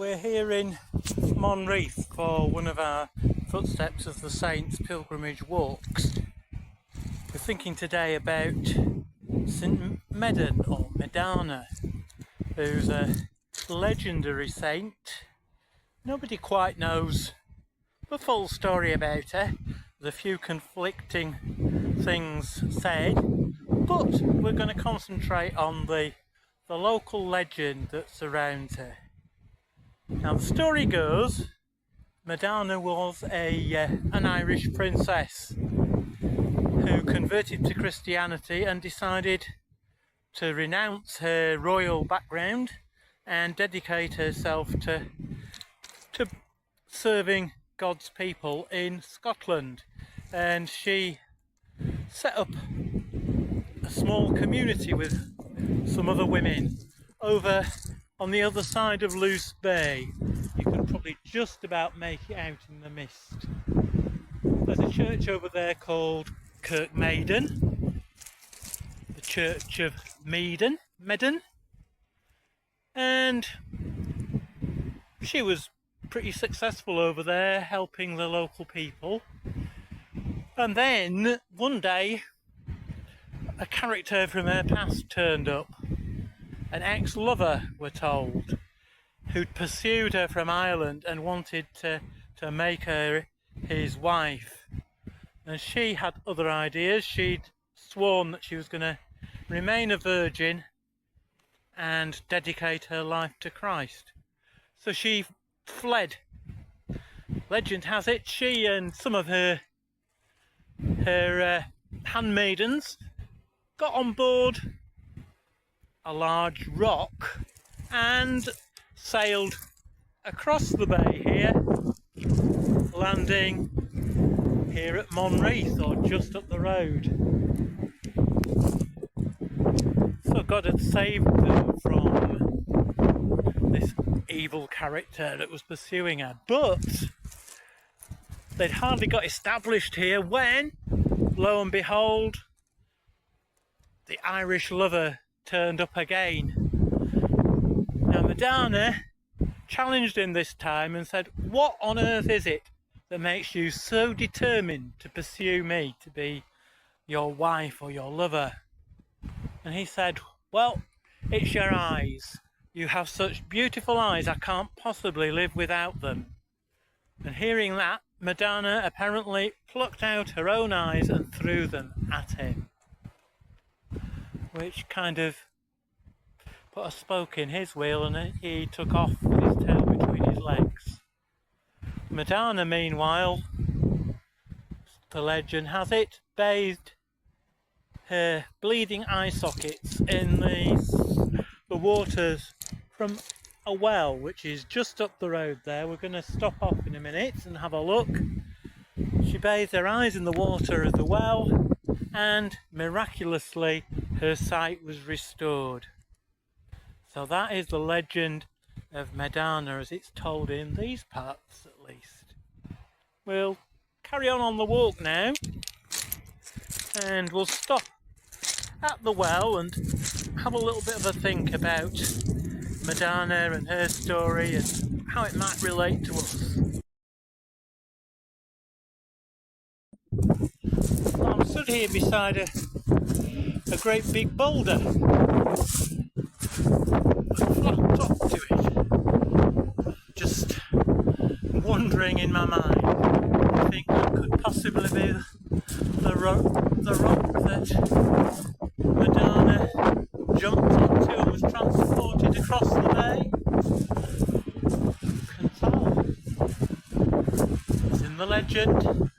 We're here in Monreith for one of our Footsteps of the Saints pilgrimage walks. We're thinking today about St Medan or Medana, who's a legendary saint. Nobody quite knows the full story about her. There's a few conflicting things said, but we're going to concentrate on the local legend that surrounds her. Now the story goes, Medana was an Irish princess who converted to Christianity and decided to renounce her royal background and dedicate herself to serving God's people in Scotland. And she set up a small community with some other women over on the other side of Luce Bay. You can probably just about make it out in the mist. There's a church over there called Kirk Medan, the Church of Medan, and she was pretty successful over there helping the local people. And then one day a character from her past turned up, an ex-lover, we're told, who'd pursued her from Ireland and wanted to make her his wife. And she had other ideas. She'd sworn that she was going to remain a virgin and dedicate her life to Christ. So she fled. Legend has it she and some of her handmaidens got on board a large rock and sailed across the bay here, landing here at Monreith, or just up the road. So God had saved them from this evil character that was pursuing her, but they'd hardly got established here when, lo and behold, the Irish lover turned up again. Now Medana challenged him this time and said, "What on earth is it that makes you so determined to pursue me, to be your wife or your lover?" And he said, "Well, it's your eyes. You have such beautiful eyes, I can't possibly live without them." And hearing that, Medana apparently plucked out her own eyes and threw them at him, which kind of put a spoke in his wheel, and he took off with his tail between his legs. Medana, meanwhile, the legend has it, bathed her bleeding eye sockets in the waters from a well, which is just up the road there. We're going to stop off in a minute and have a look. She bathed her eyes in the water of the well, and miraculously her sight was restored. So that is the legend of Medana as it's told in these parts, at least. We'll carry on the walk now, and we'll stop at the well and have a little bit of a think about Medana and her story and how it might relate to us. I'm stood here beside a great big boulder, flat top to it, just wondering in my mind, I think that could possibly be the rock that Medana jumped onto and was transported across the bay. Who can tell? It's in the legend.